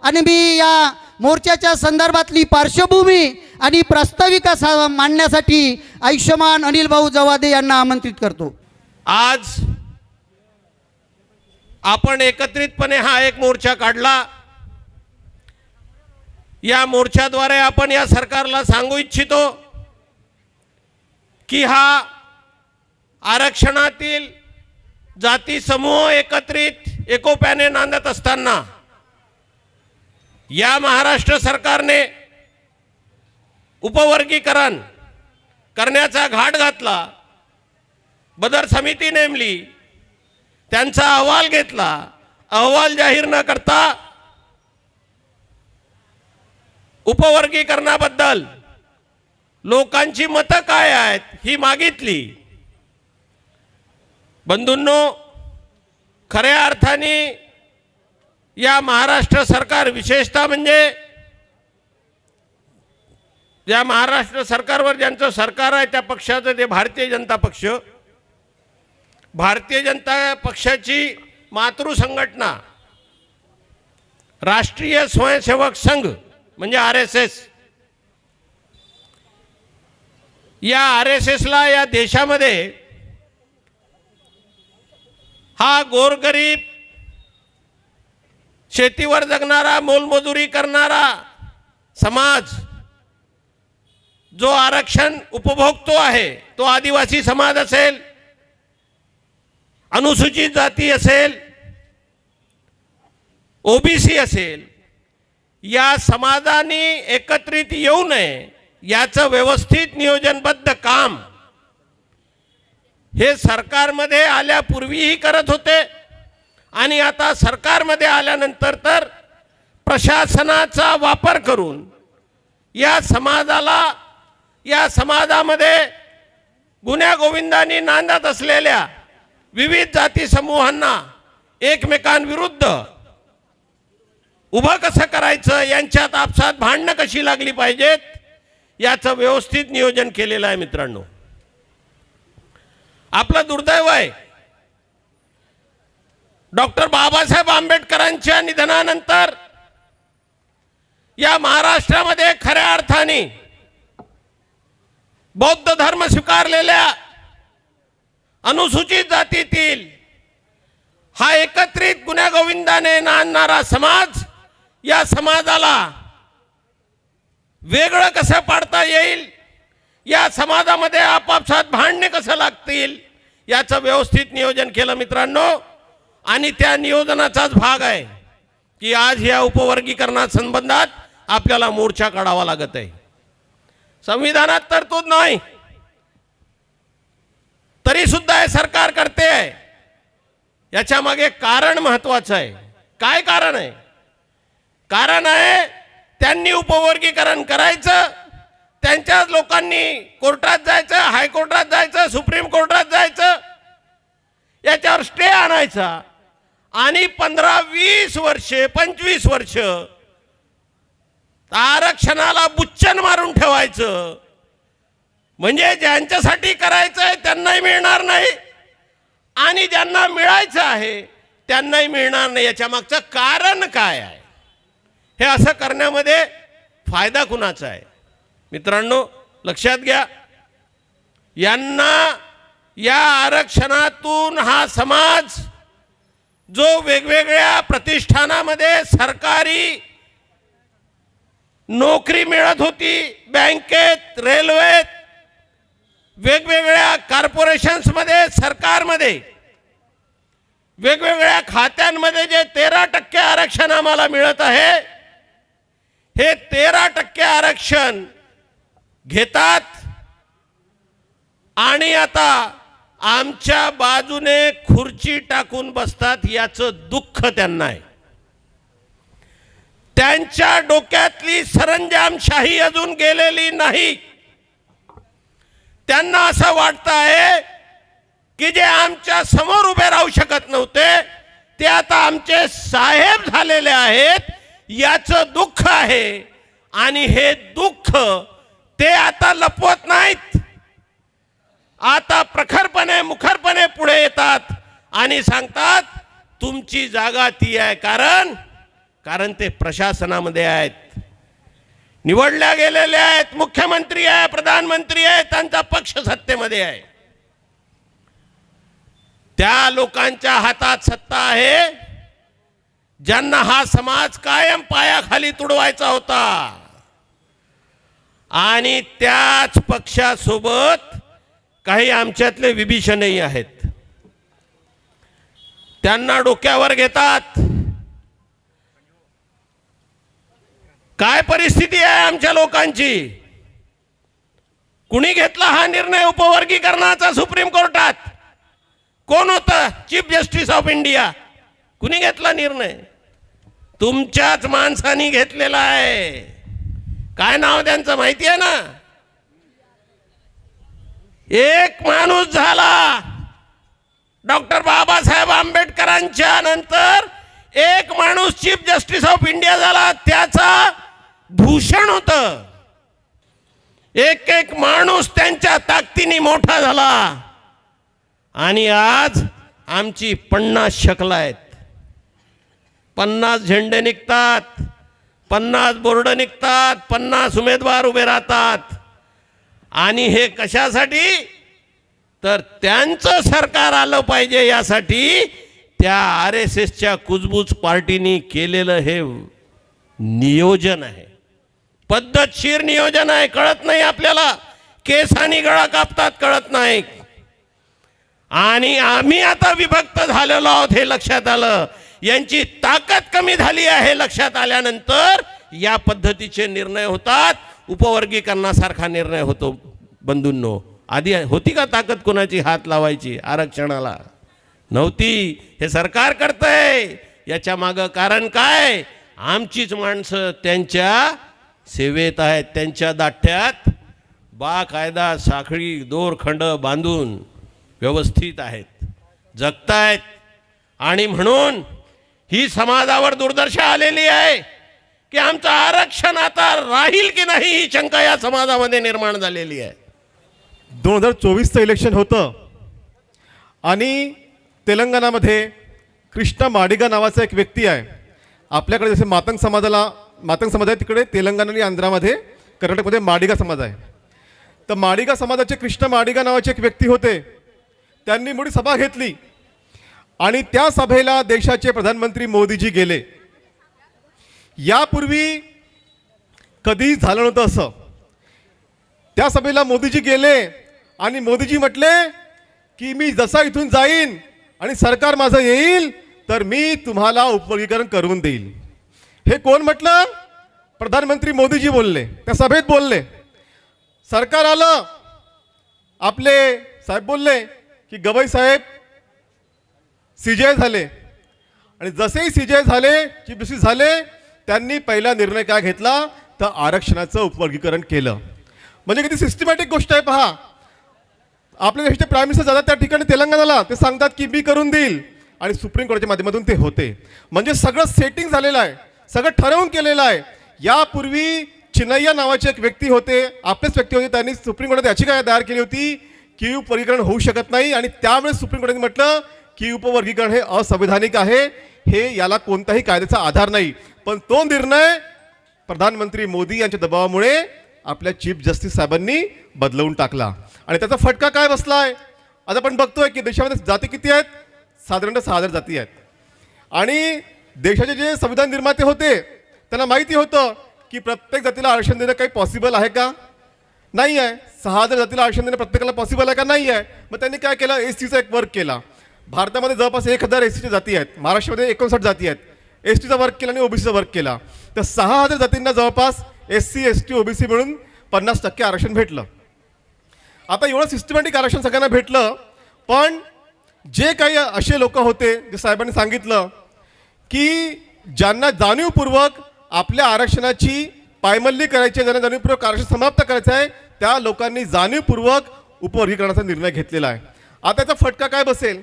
आणि मी या मोर्चाच्या संदर्भातली पार्श्वभूमी आणि प्रास्ताविका मांडण्यासाठी आयुष्यमान अनिल भाऊ जवादे यांना आमंत्रित करतो। आज आपण एकत्रितपणे हा एक मोर्चा काढला। या मोर्चाद्वारे आपण या सरकारला सांगू इच्छितो की हा आरक्षणातील जाती समूह एकत्रित एकोप्याने नांदत असताना या महाराष्ट्र सरकारने उपवर्गीकरण करण्याचा घाट घातला, बदर समिती नेमली, त्यांचा अहवाल घेतला, अहवाल जाहीर न करता उपवर्गीकरणाबद्दल लोकांची मतं काय आहेत ही मागितली। बंधूंनो, खऱ्या अर्थाने या महाराष्ट्र सरकार, विशेषतः म्हणजे या महाराष्ट्र सरकारवर ज्यांचं सरकार आहे त्या पक्षाचं ते भारतीय जनता पक्ष, भारतीय जनता पक्षाची मातृ संघटना राष्ट्रीय स्वयंसेवक संघ म्हणजे RSS, या RSSला या देशामध्ये हा गोरगरीब, शेतीवर जगणारा, मोलमजुरी करणारा समाज जो आरक्षण उपभोगतो आहे, तो आदिवासी समाज असेल, अनुसूचित जाती असेल, OBC असेल, या समाजाने एकत्रित येऊ नये याचं व्यवस्थित नियोजनबद्ध काम हे सरकारमध्ये आल्यापूर्वीही करत होते आणि आता सरकारमध्ये आल्यानंतर तर प्रशासनाचा वापर करून या समाजामध्ये गुण्यागोविंदांनी नांदत असलेल्या विविध जाती समूहांना एकमेकांविरुद्ध उभं कसं करायचं, यांच्यात आपसात भांडणं कशी लागली पाहिजेत याचं व्यवस्थित नियोजन केलेलं आहे। मित्रांनो, आपलं दुर्दैव आहे, डॉक्टर बाबासाहेब आंबेडकरांच्या निधनानंतर या महाराष्ट्रामध्ये खऱ्या अर्थाने बौद्ध धर्म स्वीकारलेल्या अनुसूचित जातीतील हा एकत्रित गुण्यागोविंदाने नांदणारा समाज, या समाजाला वेगळं कसं पाडता येईल, या समाजामध्ये आपापसात भांडणे कसं लागतील याचं व्यवस्थित नियोजन केलं मित्रांनो। आणि त्या नियोजनाचाच भाग आहे की आज या उपवर्गीकरणा संबंधात आपल्याला मोर्चा काढावा लागत आहे। संविधानात तरतूद नाही तरी सुद्धा हे सरकार करते आहे, याच्या मागे कारण महत्त्वाचं आहे। काय कारण आहे? कारण आहे त्यांनी उपवर्गीकरण करायचं, त्यांच्याच लोकांनी कोर्टात जायचं, हायकोर्टात जायचं, सुप्रीम कोर्टात जायचं, याच्यावर स्टे आणायचा आणि 15-20 वर्षे 25 वर्ष आरक्षणाला बुच्चन मारून ठेवायचं, म्हणजे ज्यांच्यासाठी करायचं आहे त्यांनाही मिळणार नाही आणि ज्यांना मिळायचं आहे त्यांनाही मिळणार नाही। याच्या मागचं कारण काय आहे? हे असं करण्यामध्ये फायदा कुणाचा आहे? मित्रांनो, लक्षात घ्या, यांना या आरक्षणातून हा समाज जो वेगवेगळ्या प्रतिष्ठानामध्ये सरकारी नोकरी मिळत होती, बँकेत, रेल्वेत, वेगवेगळ्या कॉर्पोरेशन्समध्ये, सरकारमध्ये, वेगवेगळ्या खात्यांमध्ये जे 13% आरक्षण आम्हाला मिळत आहे, हे 13% आरक्षण घेतात आणि आता आमच्या बाजूने खुर्ची टाकून बसतात, याचं दुःख त्यांना आहे। त्यांच्या डोक्यातली सरंजामशाही अजून गेलेली नाही। त्यांना असं वाटतं आहे की जे आमच्या समोर उभे राहू शकत नव्हते ते आता आमचे साहेब झालेले आहेत, याचं दुःख आहे आणि हे दुःख ते आता लपवत नाहीत। आता प्रखरपणे मुखरपणे पुढे येतात आणि सांगतात तुमची जागा ती आहे, कारण ते प्रशासनामध्ये आहेत, निवडल्या गेलेले आहेत, मुख्यमंत्री आहे, प्रधानमंत्री आहे, त्यांचा पक्ष सत्तेमध्ये आहे. त्या लोकांच्या हातात सत्ता आहे ज्यांना हा समाज कायम पायाखाली तुडवायचा होता. आणि त्याच पक्षासोबत काही आमच्यातले विभीषणही आहेत. त्यांना डोक्यावर घेतात. काय परिस्थिती आहे आमच्या लोकांची? कुणी घेतला हा निर्णय उपवर्गीकरणाचा सुप्रीम कोर्टात? कोण होतं चीफ जस्टिस ऑफ इंडिया? कुणी घेतला निर्णय? तुमच्याच माणसांनी घेतलेला आहे. काय नाव त्यांचं माहिती आहे ना? एक माणूस झाला डॉक्टर बाबासाहेब आंबेडकरांच्या नंतर, एक माणूस चीफ जस्टिस ऑफ इंडिया झाला. त्याचा भूषण होतं. एक एक माणूस त्यांच्या ताकदीने मोठा झाला. आणि आज आमची 50 शकलं आहेत, 50 झेंडे निघतात, 50 बोर्ड निघतात, 50 उमेदवार उभे राहतात. आणि हे कशासाठी? तर त्यांचं सरकार आलं पाहिजे यासाठी त्या RSSच्या कुजबूज पार्टीनी केलेलं हे नियोजन आहे. पद्धतशीर नियोजन आहे. कळत नाही आपल्याला. केस आणि गळा कापतात, कळत नाही. आणि आम्ही आता विभक्त झालेलो आहोत हे लक्षात आलं. यांची ताकद कमी झाली आहे लक्षात आल्यानंतर या पद्धतीचे निर्णय होतात. उपवर्गीकरणासारखा निर्णय होतो. बंधूंनो, आधी होती का ताकद कोणाची हात लावायची आरक्षणाला? नव्हती. हे सरकार करतंय. याच्या मागं कारण काय? आमचीच माणसं त्यांच्या सेवेत आहेत, त्यांच्या दाठ्यात बाकायदा साखळी दोरखंड बांधून व्यवस्थित आहेत, जगतायत. आणि म्हणून ही समाजावर दुर्दशा आलेली आहे की आमचं आरक्षण आता राहील की नाही ही शंका या समाजामध्ये निर्माण झालेली आहे. 2024चं इलेक्शन होतं आणि तेलंगणामध्ये कृष्णा माडिगा नावाचा एक व्यक्ती आहे. आपल्याकडे जसे मातंग समाज आहे, तिकडे तेलंगणा आणि आंध्रामध्ये, कर्नाटकमध्ये माडिगा समाज आहे. तर माडिगा समाजाचे कृष्णा माडिगा नावाचे एक व्यक्ती होते. त्यांनी मोठी सभा घेतली आणि त्या सभेला देशाचे प्रधानमंत्री मोदीजी गेले. यापूर्वी कधीही झालं नव्हतं असं. त्या सभेला मोदीजी गेले आणि मोदीजी म्हटले की मी जसा इथून जाईन आणि सरकार माझं येईल तर मी तुम्हाला उपवर्गीकरण करून देईल. हे कोण म्हटलं? प्रधानमंत्री मोदीजी बोलले, त्या सभेत बोलले. सरकार आलं, आपले साहेब बोलले की गवई साहेब CJ झाले. आणि जसेही CJ झाले, चीफ जस्टिस झाले, त्यांनी पहिला निर्णय काय घेतला तर आरक्षणाचं उपवर्गीकरण केलं. म्हणजे किती सिस्टमॅटिक गोष्ट आहे पहा. आपल्या देशाचे प्राईम मिनिस्टर जातात त्या ठिकाणी तेलंगणाला, ते सांगतात की मी करून देईल आणि सुप्रीम कोर्टाच्या माध्यमातून ते होते. म्हणजे सगळं सेटिंग झालेलं आहे, सगळं ठरवून केलेलं आहे. यापूर्वी चिन्नय्या नावाचे एक व्यक्ती होते, आपलेच व्यक्ती होते, त्यांनी सुप्रीम कोर्टात याचिका दायर केली होती की उपवर्गीकरण होऊ शकत नाही. आणि त्यामुळे सुप्रीम कोर्टाने म्हटलं की उपवर्गीकरण हे असंवैधानिक आहे, हे याला कोणताही कायद्याचा आधार नाही. पण तो निर्णय प्रधानमंत्री मोदी यांच्या दबावामुळे आपल्या चीफ जस्टिस साहेबांनी बदलवून टाकला. आणि त्याचा फटका काय बसला आहे? आता आपण बघतोय की देशामध्ये जाती किती आहेत? साधारणतः 6000 जाती आहेत. आणि देशाचे जे संविधान निर्माते होते त्यांना माहिती होतं की प्रत्येक जातीला आरक्षण देणं काही पॉसिबल आहे का? नाही आहे. 6000 जातीला आरक्षण देणं प्रत्येकाला पॉसिबल आहे का? नाही आहे. मग त्यांनी काय केलं? STचा एक वर्क केला. भारतामध्ये जवळपास 1000 STच्या जाती आहेत, महाराष्ट्रामध्ये 59 जाती आहेत. STचा वर्क केला आणि OBCचा वर्क केला. तर 6000 जातींना जवळपास SC ST OBC मिळून 50% आरक्षण भेटलं. आता एवढं सिस्टमॅटिक आरक्षण सगळ्यांना भेटलं, पण जे काही असे लोक होते, जे साहेबांनी सांगितलं की ज्यांना जाणीवपूर्वक आपल्या आरक्षणाची पायमल्ली करायची आहे, ज्यांना जाणीवपूर्वक आरक्षण समाप्त करायचं आहे, त्या लोकांनी जाणीवपूर्वक उपवर्गीकरणाचा निर्णय घेतलेला आहे. आता त्याचा फटका काय बसेल?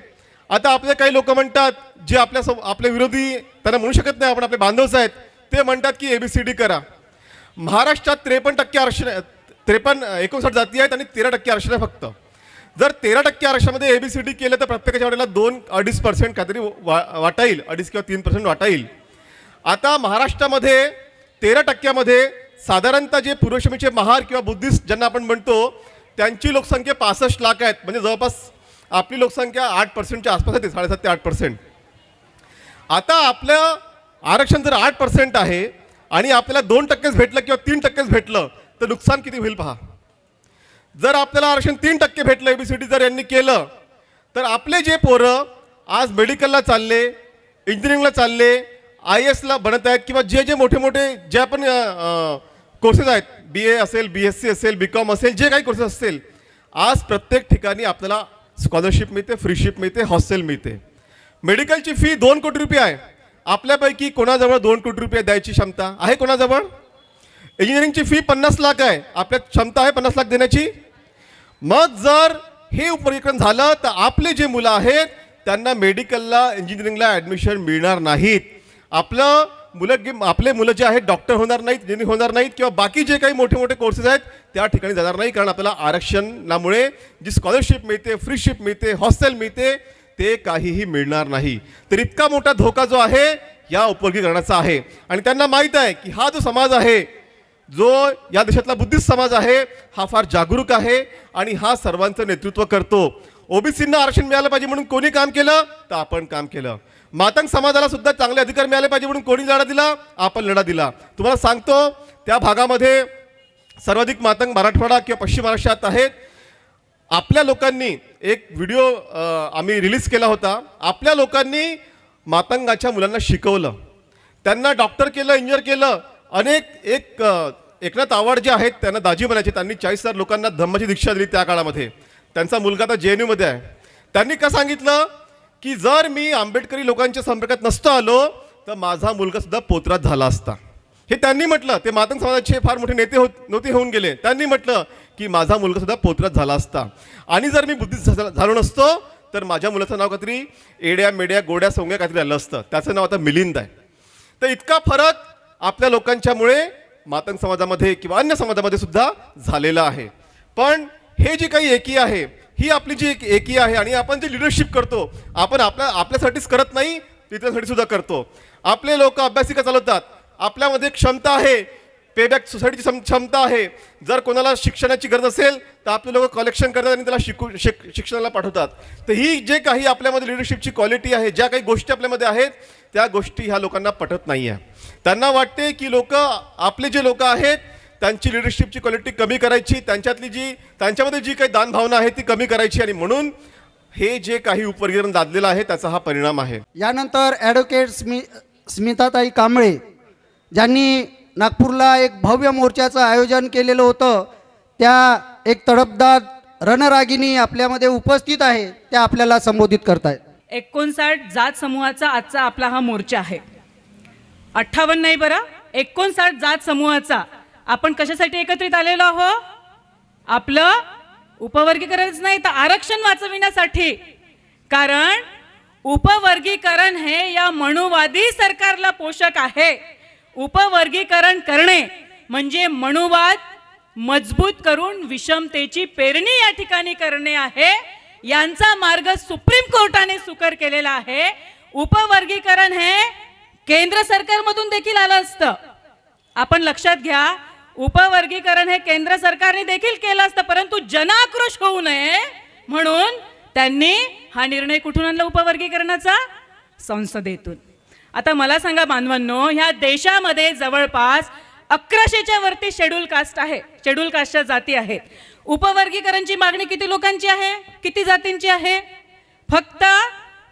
आता आपले काही लोक म्हणतात, जे आपले विरोधी, त्यांना म्हणू शकत नाही, आपण आपले बांधवच आहेत, ते म्हणतात की ABCD करा. महाराष्ट्रात 53% आरक्षण, 59 जाती आहेत आणि 13% आरक्षण आहे फक्त. जर 13% आरक्षणामध्ये ABCD केलं तर प्रत्येकाच्या वाट्याला 2-2.5% काहीतरी वाटा येईल, 2.5 किंवा 3% वाटा येईल. आता महाराष्ट्रामध्ये 13% साधारणतः जे पूर्वश्रमीचे महार किंवा बुद्धिस्ट ज्यांना आपण म्हणतो त्यांची लोकसंख्या 65 लाख आहेत. म्हणजे जवळपास आपली लोकसंख्या 8%च्या आसपास आहे, 7.5 ते 8%. आता आपलं आरक्षण जर 8% आहे आणि आपल्याला 2%च भेटलं किंवा 3%च भेटलं तर नुकसान किती होईल पहा. जर आपल्याला आरक्षण 3% भेटलं ABCD जर यांनी केलं तर आपले जे पोरं आज मेडिकलला चालले, इंजिनिअरिंगला चालले, IASला बनत आहेत किंवा जे जे मोठे मोठे जे आपण कोर्सेस आहेत, BA असेल, BSc असेल, BCom असेल, जे काही कोर्सेस असतील, आज प्रत्येक ठिकाणी आपल्याला स्कॉलरशिप मिळते, फ्रीशिप मिळते, हॉस्टेल मिळते. मेडिकलची फी 2 कोटी रुपये आहे. आपल्यापैकी कोणाजवळ 2 कोटी रुपये द्यायची क्षमता आहे? कोणाजवळ? इंजिनिअरिंगची फी 50 लाख आहे. आपल्यात क्षमता आहे 50 लाख देण्याची? मग जर हे उपरीकरण झालं तर आपले जे मुलं आहेत त्यांना मेडिकलला, इंजिनिअरिंगला ॲडमिशन मिळणार नाहीत. आपले मुलं जे आहेत डॉक्टर होणार नाहीत, इंजिनिअरिंग होणार नाहीत किंवा बाकी जे काही मोठे मोठे कोर्सेस आहेत त्या ठिकाणी जाणार नाही. कारण आपल्याला आरक्षणामुळे जी स्कॉलरशिप मिळते, फ्रीशिप मिळते, हॉस्टेल मिळते, ते काहीही मिळणार नाही. तर इतका मोठा धोका जो आहे या उपवर्गीकरणाचा आहे. आणि त्यांना माहीत आहे की हा जो समाज आहे, जो या देशातला बुद्धिस्ट समाज आहे, हा फार जागरूक आहे आणि हा सर्वांचं नेतृत्व करतो. ओबीसींना आरक्षण मिळालं पाहिजे म्हणून कोणी काम केलं? तर आपण काम केलं. मातंग समाजाला सुद्धा चांगले अधिकार मिळाले पाहिजे म्हणून कोणी लढा दिला? आपण लढा दिला. तुम्हाला सांगतो त्या भागामध्ये सर्वाधिक मातंग मराठवाडा किंवा पश्चिम महाराष्ट्रात आहेत. आपल्या लोकांनी एक व्हिडिओ आम्ही रिलीज केला होता. आपल्या लोकांनी मातंगाच्या मुलांना शिकवलं, त्यांना डॉक्टर केलं, इंजिनियर केलं. एकनाथ आवाड जे आहेत त्यांना दाजी बनायचे, त्यांनी 40,000 लोकांना धम्माची दीक्षा दिली त्या काळामध्ये. त्यांचा मुलगा आता JNU मध्ये आहे. त्यांनी का सांगितलं की जर मी आंबेडकरी लोकांच्या संपर्कात नसतो आलो तर माझा मुलगा सुद्धा पोत्रात झाला असता. हे त्यांनी म्हटलं. ते मातंग समाजाचे फार मोठे नेते नव्हते होऊन गेले. त्यांनी म्हटलं की माझा मुलगा सुद्धा पोत्रात झाला असता आणि जर मी बुद्धिस्ट झालो नसतो तर माझ्या मुलाचं नाव काहीतरी एड्या मेड्या गोड्या सोंग्या काहीतरी आलं असतं. त्याचं नाव आता मिलिंद आहे. तर इतका फरक आपल्या लोकांच्यामुळे मातंग समाजामध्ये किंवा अन्य समाजामध्ये सुद्धा झालेला आहे. पण हे जी काही एकी आहे, ही आपली जी एकी आहे आणि आपण जे लिडरशिप करतो, आपण आपल्यासाठीच करत नाही, इतरांसाठी सुद्धा करतो. आपले लोक अभ्यासिका चालवतात, आपल्यामध्ये क्षमता आहे, पेबॅक सोसायटीची क्षमता आहे. जर कोणाला शिक्षणाची गरज असेल तर आपले लोक कलेक्शन करतात आणि त्याला शिक्षणाला पाठवतात. तर ही जे काही आपल्यामध्ये लिडरशिपची क्वालिटी आहे, ज्या काही गोष्टी आपल्यामध्ये आहेत, त्या गोष्टी ह्या लोकांना पटत नाही आहे. त्यांना वाटते की आपले जे लोक आहेत त्यांची लिडरशिपची क्वालिटी कमी करायची, त्यांच्यामध्ये जी काही दानभावना आहे ती कमी करायची आणि म्हणून हे जे काही उपवर्गीकरण लादलेलं आहे त्याचा हा परिणाम आहे. यानंतर ॲडव्होकेट स्मिताताई कांबळे ज्यांनी नागपूरला एक भव्य मोर्चाचं आयोजन केलेलं होतं, त्या एक तडफदार रणरागिणी आपल्यामध्ये उपस्थित आहे, त्या आपल्याला संबोधित करतायत. 59 जात समूहाचा आजचा आपला हा मोर्चा आहे. 58 नाही बरं, 59 जात समूहाचा. आपण कशासाठी एकत्रित आलेलो आहोत? आपलं उपवर्गीकरणच नाही तर आरक्षण वाचविण्यासाठी. कारण उपवर्गीकरण हे या मनुवादी सरकारला पोषक आहे. उपवर्गीकरण करणे म्हणजे मनुवाद मजबूत करून विषमतेची पेरणी या ठिकाणी करणे आहे. यांचा मार्ग सुप्रीम कोर्टाने सुकर केलेला आहे. उपवर्गीकरण हे केंद्र सरकारमधून देखील आलं असतं. आपण लक्षात घ्या, उपवर्गीकरण हे केंद्र सरकारने देखील केलं असतं, परंतु जनाक्रोश होऊ नये म्हणून त्यांनी हा निर्णय कुठून आणला उपवर्गीकरणाचा? संसदेतून. आता मला सांगा बांधवांनो, ह्या देशामध्ये जवळपास 1100च्या वरती शेड्यूल कास्ट आहे, शेड्यूल कास्टच्या जाती आहेत. उपवर्गीकरणची मागणी किती लोकांची आहे? किती जातींची आहे? फक्त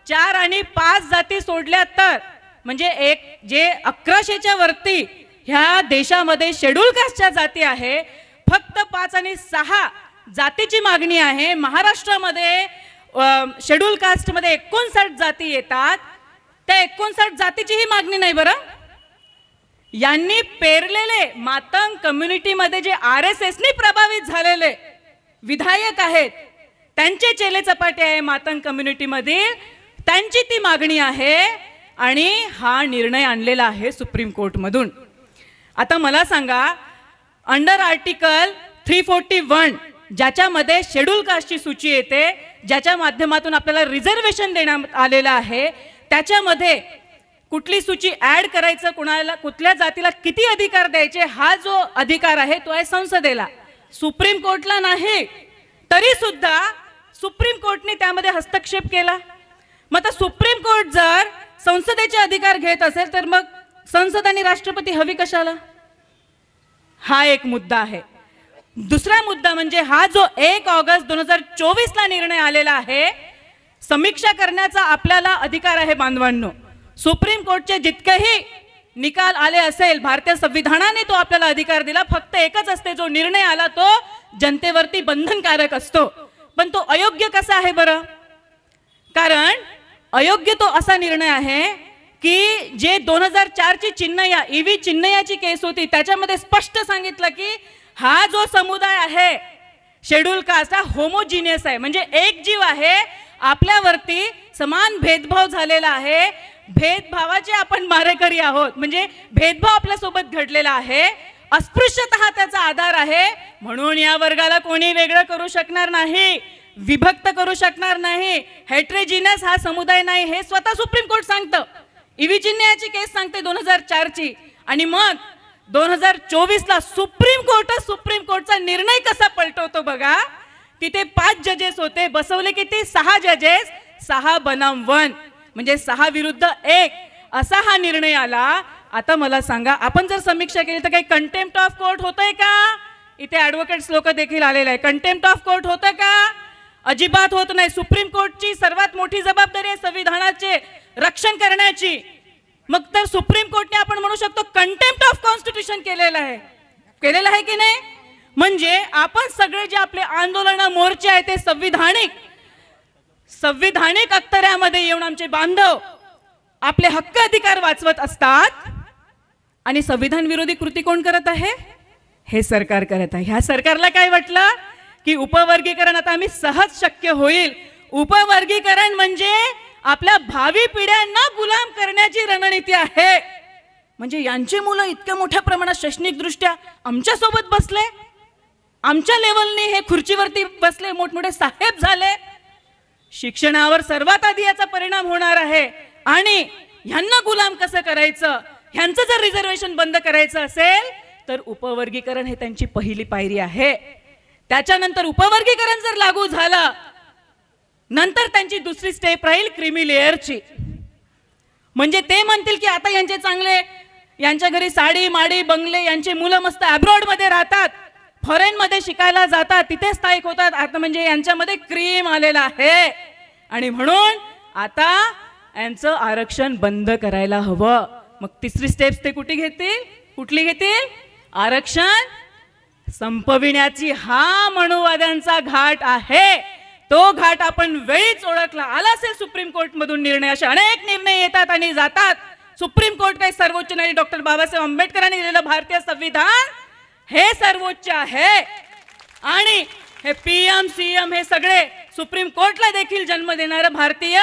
4 आणि 5 जाती सोडल्या तर, म्हणजे जे 1100च्या वरती ह्या देशामध्ये शेड्यूल कास्टच्या जाती आहे, फक्त 5 आणि 6 जातीची मागणी आहे. महाराष्ट्रामध्ये शेड्यूल कास्टमध्ये 59 जाती येतात, त्या 59 जातीची ही मागणी नाही बरं. यांनी पेरलेले मातंग कम्युनिटीमध्ये जे RSSनी प्रभावित झालेले विधायक आहेत, त्यांचे चेले चपाटे आहे मातंग कम्युनिटीमधील, त्यांची ती मागणी आहे आणि हा निर्णय आणलेला आहे सुप्रीम कोर्टमधून. आता मला सांगा, अंडर आर्टिकल 341 ज्याच्यामध्ये शेड्यूल कास्टची सूची येते, ज्याच्या माध्यमातून आपल्याला रिझर्वेशन देण्यात आलेलं आहे, त्याच्यामध्ये कुठली सूची ऍड करायचं, कुणाला कुठल्या जातीला किती अधिकार द्यायचे, हा जो अधिकार आहे तो आहे संसदेला, सुप्रीम कोर्टला नाही. तरी सुद्धा सुप्रीम कोर्टने त्यामध्ये हस्तक्षेप केला. मग आता सुप्रीम कोर्ट जर संसदेचे अधिकार घेत असेल तर मग संसद आणि राष्ट्रपती हवी कशाला? हा एक मुद्दा आहे. दुसरा मुद्दा म्हणजे हा जो 1 ऑगस्ट 2024 ला निर्णय आलेला आहे, समीक्षा करण्याचा आपल्याला अधिकार आहे बांधवांनो. सुप्रीम कोर्टचे जितकेही निकाल आले असेल, भारतीय संविधानाने तो आपल्याला अधिकार दिला. फक्त एकच असते, जो निर्णय आला तो जनतेवरती बंधनकारक असतो. पण तो अयोग्य कसा आहे बरं? कारण अयोग्य तो असा निर्णय आहे की जे 2004 ची चिन्नया ईव्ही चिन्नयाची केस होती, त्याच्यामध्ये स्पष्ट सांगितलं की हा जो समुदाय आहे शेड्यूल कास्ट हा होमोजिनियस आहे, म्हणजे एक जीव आहे, आपल्यावरती समान भेदभाव झालेला आहे, भेदभावाचे आपण मारेकरी आहोत, म्हणजे भेदभाव आपल्यासोबत घडलेला आहे, अस्पृश्यता त्याचा आधार आहे. म्हणून या वर्गाला कोणी वेगळं करू शकणार नाही, विभक्त करू शकणार नाही, हेट्रोजिनस हा समुदाय नाही, हे स्वतः सुप्रीम कोर्ट सांगतं. ईव्ही चिन्नयाची केस सांगते 2004 ची. आणि मग 2024 ला सुप्रीम कोर्टचा निर्णय कसा पलटवतो बघा. तिथे 5 जजेस होते, बसवले किती? 6 जजेस, 6 बनाम 1, म्हणजे 6 विरुद्ध 1 असा हा निर्णय आला. आता मला सांगा, आपण जर समीक्षा केली तर काही कंटेम्प्ट ऑफ कोर्ट होतंय का? इथे ॲडव्होकेट्स लोक देखील आलेले आहे. कंटेम्प्ट ऑफ कोर्ट होतं का? अजिबात होत नाही. सुप्रीम कोर्टची सर्वात मोठी जबाबदारी आहे संविधानाचे रक्षण करण्याची. मग तर सुप्रीम कोर्टने आपण म्हणू शकतो कंटेम्प्ट ऑफ कॉन्स्टिट्यूशन केलेलं आहे की नाही? म्हणजे आपण सगळे जे आपले आंदोलन मोर्चे आहेत ते संविधानिक अखत्यारामध्ये येऊन आमचे बांधव आपले हक्क अधिकार वाचवत असतात. आणि संविधान विरोधी कृती कोण करत आहे? हे सरकार करत आहे. ह्या सरकारला काय वाटलं की उपवर्गीकरण आता आम्ही सहज शक्य होईल. उपवर्गीकरण म्हणजे आपल्या भावी पिढ्यांना गुलाम करण्याची रणनीती आहे. म्हणजे यांची मुलं इतक्या मोठ्या प्रमाणात शैक्षणिक दृष्ट्या आमच्या सोबत बसले, आमच्या लेवलने हे खुर्चीवरती बसले, मोठमोठे साहेब झाले. शिक्षणावर सर्वात आधी याचा परिणाम होणार आहे. आणि ह्यांना गुलाम कसं करायचं, ह्यांचं जर रिझर्वेशन बंद करायचं असेल तर उपवर्गीकरण हे त्यांची पहिली पायरी आहे. त्याच्यानंतर उपवर्गीकरण जर लागू झालं, नंतर त्यांची दुसरी स्टेप राहील क्रीमी लेअरची. म्हणजे ते म्हणतील की आता यांचे चांगले, यांच्या घरी साडी माडी बंगले, यांचे मुलं मस्त अब्रॉड मध्ये राहतात, फॉरेन मध्ये शिकायला जातात, तिथे स्थायिक होतात. आता म्हणजे यांच्यामध्ये क्रीम आलेला आहे आणि म्हणून आता यांचं आरक्षण बंद करायला हवं. मग तिसरी स्टेप्स ते कुठली घेतील? आरक्षण संपविण्याची. हा मनुवाद्यांचा घाट आहे. तो घाट आपण वेळीच ओळखला. आला असेल सुप्रीम कोर्ट मधून निर्णय, असे अनेक निर्णय येतात आणि जातात. सुप्रीम कोर्ट काही सर्वोच्च न्यायालय डॉक्टर बाबासाहेब आंबेडकरांनी दिलेलं भारतीय संविधान हे सर्वोच्च आहे. आणि हे PM CM हे सगळे सुप्रीम कोर्टला देखील जन्म देणारं भारतीय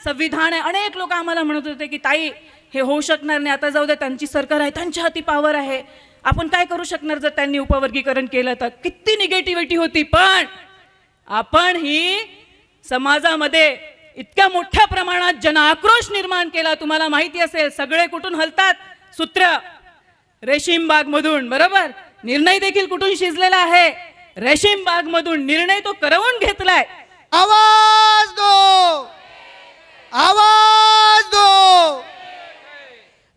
संविधान आहे. अनेक लोक आम्हाला म्हणत होते की ताई हे होऊ शकणार नाही, आता जाऊ दे, त्यांची सरकार आहे, त्यांच्या हाती पॉवर आहे, आपण काय करू शकणार जर त्यांनी उपवर्गीकरण केलं तर. किती निगेटिव्हिटी होती. पण आपण ही समाजामध्ये इतक्या मोठ्या प्रमाणात जन आक्रोश निर्माण केला. तुम्हाला माहिती असेल सगळे कुठून हलतात सूत्र? रेशीम बाग मधून. बरोबर. निर्णय देखील कुठून शिजलेला आहे? रेशीम बाग मधून. निर्णय तो करवून घेतलाय. आवाज दो, आवाज दो.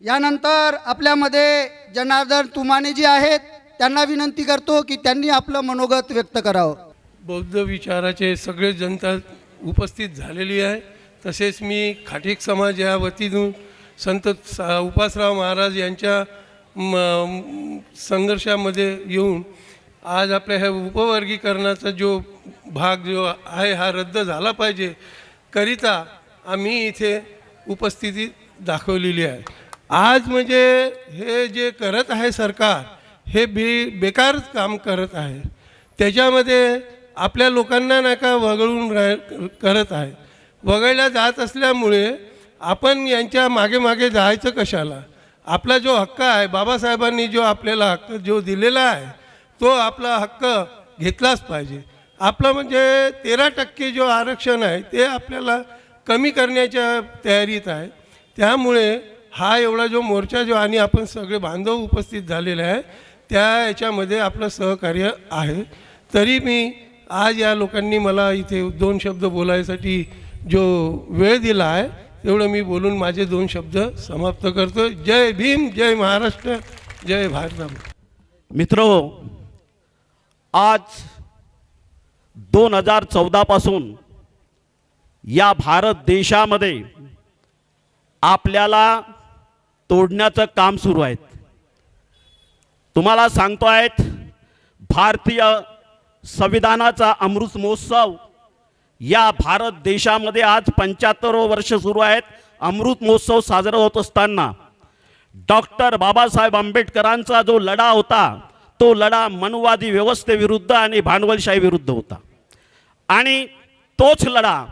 यानंतर आपल्यामध्ये जनार्दन तुमाने जी आहेत त्यांना विनंती करतो की त्यांनी आपलं मनोगत व्यक्त करावं. बौद्ध विचाराचे सगळे जनता उपस्थित झालेली आहे. तसेच मी खाटीक समाज या वतीतून संत उपासराव महाराज यांच्या संघर्षामध्ये येऊन आज आपल्या ह्या उपवर्गीकरणाचा जो भाग जो आहे हा रद्द झाला पाहिजे करिता आम्ही इथे उपस्थिती दाखवलेली आहे. आज म्हणजे हे जे करत आहे सरकार हे बेकार काम करत आहे. त्याच्यामध्ये आपल्या लोकांना नाका वगळून करत आहे. वगळल्या जात असल्यामुळे आपण यांच्या मागे मागे जायचं कशाला? आपला जो हक्क आहे, बाबासाहेबांनी जो आपल्याला हक्क जो दिलेला आहे तो आपला हक्क घेतलाच पाहिजे. आपलं म्हणजे 13% जो आरक्षण आहे ते आपल्याला कमी करण्याच्या तयारीत आहे. त्यामुळे हा एवढा जो मोर्चा जो आणि आपण सगळे बांधव उपस्थित झालेले आहे त्या याच्यामध्ये आपलं सहकार्य आहे. तरी मी आज या लोकांनी मला इथे 2 शब्द बोलायसाठी जो वेळ दिला आहे तेवढं मी बोलून माझे 2 शब्द समाप्त करतो. जय भीम, जय महाराष्ट्र, जय भारत. मित्रो, आज 2014 पासून या भारत देशामध्ये आपल्याला तोडण्याचं काम सुरू आहे. तुम्हाला सांगतो आहेत, भारतीय संविधानाचा अमृत महोत्सव या भारत देशामध्ये आज 75 वर्ष सुरू आहेत. अमृत महोत्सव साजरा होत असताना डॉक्टर बाबासाहेब आंबेडकरांचा जो लढा होता तो लढा मनुवादी व्यवस्थेविरुद्ध आणि भांडवलशाही विरुद्ध होता. आणि तोच लढा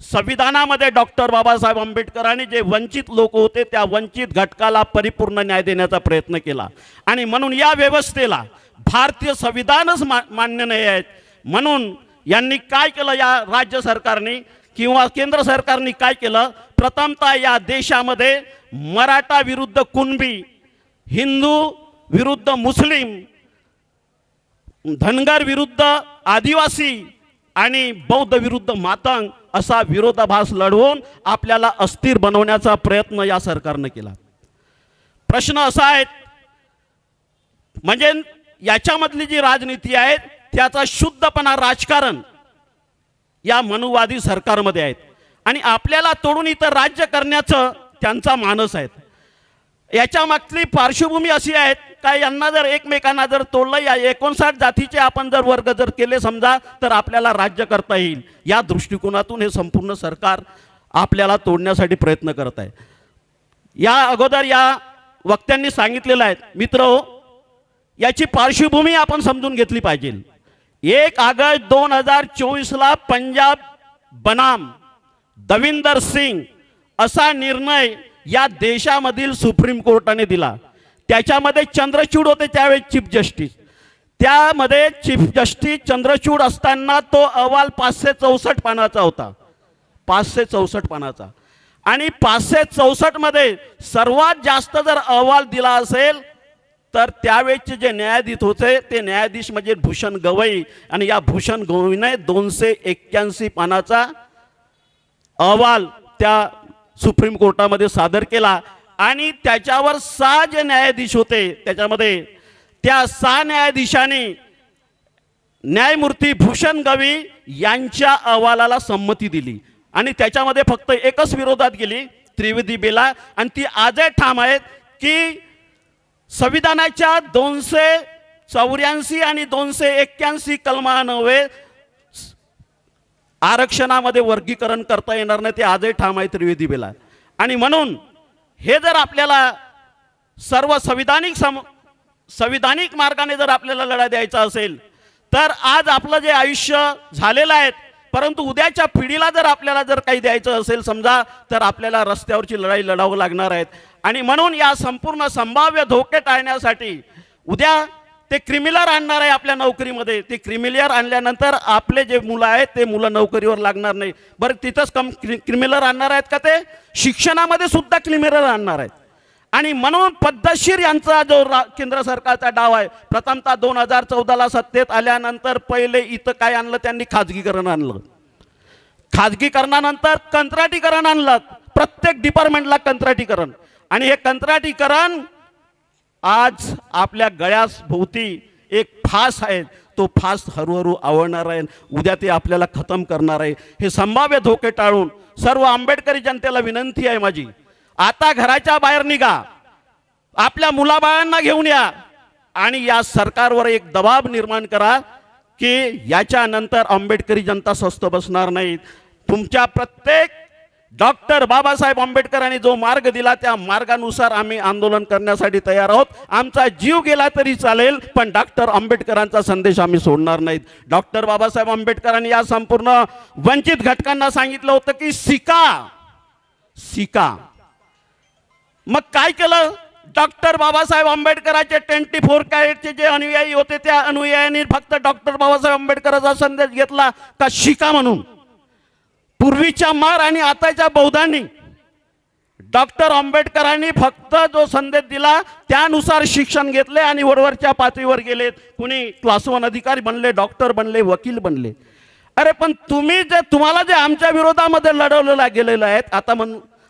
संविधानामध्ये डॉक्टर बाबासाहेब आंबेडकरांनी जे वंचित लोक होते त्या वंचित घटकाला परिपूर्ण न्याय देण्याचा प्रयत्न केला. आणि म्हणून या व्यवस्थेला भारतीय संविधानच मान्य नाही आहेत. म्हणून यांनी काय केलं, या राज्य सरकारने किंवा केंद्र सरकारने काय केलं, प्रथमतः या देशामध्ये मराठा विरुद्ध कुणबी, हिंदू विरुद्ध मुस्लिम, धनगर विरुद्ध आदिवासी आणि बौद्ध विरुद्ध मातंग असा विरोधाभास लढवून आपल्याला अस्थिर बनवण्याचा प्रयत्न या सरकारने केला. प्रश्न असा आहे, म्हणजे याच्यामधली जी राजनीती आहे त्याचा शुद्धपणा राजकारण या मनुवादी सरकारमध्ये आहेत आणि आपल्याला तोडून इथं राज्य करण्याचं त्यांचा मानस आहे. याच्या मागची पार्श्वभूमी अशी आहे का, यांना जर एकमेकांना जर तोडलं, या 59 जातीचे आपण जर वर्ग जर केले समजा, तर आपल्याला राज्य करता येईल. या दृष्टिकोनातून हे संपूर्ण सरकार आपल्याला तोडण्यासाठी प्रयत्न करत आहे. या अगोदर या वक्त्यांनी सांगितलेलं आहे. मित्र, याची पार्श्वभूमी आपण समजून घेतली पाहिजे. 1 ऑगस्ट 2024ला पंजाब बनाम दविंदर सिंग असा निर्णय या देशामधील सुप्रीम कोर्टाने दिला. त्याच्यामध्ये चंद्रचूड होते त्यावेळी चीफ जस्टिस. त्यामध्ये चीफ जस्टिस चंद्रचूड असताना तो अहवाल 564 पानाचा होता, 564 पानाचा. आणि 564 मध्ये सर्वात जास्त जर अहवाल दिला असेल तर त्यावेळेचे जे न्यायाधीश होते ते न्यायाधीश म्हणजे भूषण गवई. आणि या भूषण गवईने 281 पानाचा अहवाल त्या सुप्रीम कोर्टामध्ये सादर केला. आणि त्याच्यावर 6 जे न्यायाधीश होते त्याच्यामध्ये त्या 6 न्यायाधीशांनी न्यायमूर्ती भूषण गवई यांच्या अहवालाला संमती दिली. आणि त्याच्यामध्ये फक्त एकच विरोधात गेली, त्रिवेदी बेला. आणि ती आजही ठाम आहेत की संविधानाच्या 284 आणि 281 कलमान्वये आरक्षणामध्ये वर्गीकरण करता येणार नाही, ते आजही ठाम आहे त्रिवेदी बेला. आणि म्हणून हे जर आपल्याला सर्व संविधानिक मार्गाने जर आपल्याला लढा द्यायचा असेल तर आज आपलं जे आयुष्य झालेलं आहे, परंतु उद्याच्या पिढीला जर आपल्याला जर काही द्यायचं असेल समजा, तर आपल्याला रस्त्यावरची लढाई लढावं लागणार आहेत. आणि म्हणून या संपूर्ण संभाव्य धोके टाळण्यासाठी उद्या ते क्रिमिनल आणणार आहे आपल्या नोकरीमध्ये. ते क्रिमिनल आणल्यानंतर आपले जे मुलं आहेत ते मुलं नोकरीवर लागणार नाही. बरं, तिथंच क्रिमिनल आणणार आहेत का, ते शिक्षणामध्ये सुद्धा क्रिमिनल आणणार आहेत. आणि म्हणून पद्धतशीर यांचा जो केंद्र सरकारचा डाव आहे, प्रथमतः 2014ला सत्तेत आल्यानंतर पहिले इथं काय आणलं त्यांनी, खाजगीकरण आणलं. खाजगीकरणानंतर कंत्राटीकरण आणलं, प्रत्येक डिपार्टमेंटला कंत्राटीकरण. आणि हे कंत्राटीकरण आज आपल्या गळ्यास भोवती एक फास आहे, तो फास हळूहळू आवडणार आहे. उद्या ते आपल्याला खतम करणार आहे. हे संभाव्य धोके टाळून सर्व आंबेडकरी जनतेला विनंती आहे माझी, आता घराच्या बाहेर निघा, आपल्या मुलाबाळांना घेऊन या आणि या सरकारवर एक दबाव निर्माण करा की याच्यानंतर आंबेडकरी जनता स्वस्थ बसणार नाही. तुमच्या प्रत्येक डॉक्टर बाबासाहेब आंबेडकरांनी जो मार्ग दिला त्या मार्गानुसार आम्ही आंदोलन करण्यासाठी तयार आहोत. आमचा जीव गेला तरी चालेल, पण डॉक्टर आंबेडकरांचा संदेश आम्ही सोडणार नाहीत. डॉक्टर बाबासाहेब आंबेडकरांनी या संपूर्ण वंचित घटकांना सांगितलं होतं की शिका. मग काय केलं, डॉक्टर बाबासाहेब आंबेडकरांचे 24 कॅरेटचे जे अनुयायी होते त्या अनुयायांनी फक्त डॉक्टर बाबासाहेब आंबेडकरांचा संदेश घेतला का शिका म्हणून. पूर्वीच्या मार आणि आताच्या बौद्धांनी डॉक्टर आंबेडकरांनी फक्त जो संदेश दिला त्यानुसार शिक्षण घेतले आणि वरवरच्या पातळीवर गेले. कुणी क्लास 1 अधिकारी बनले, डॉक्टर बनले, वकील बनले. अरे पण तुम्हाला जे आमच्या विरोधामध्ये लढवलेला गेलेलं आहे,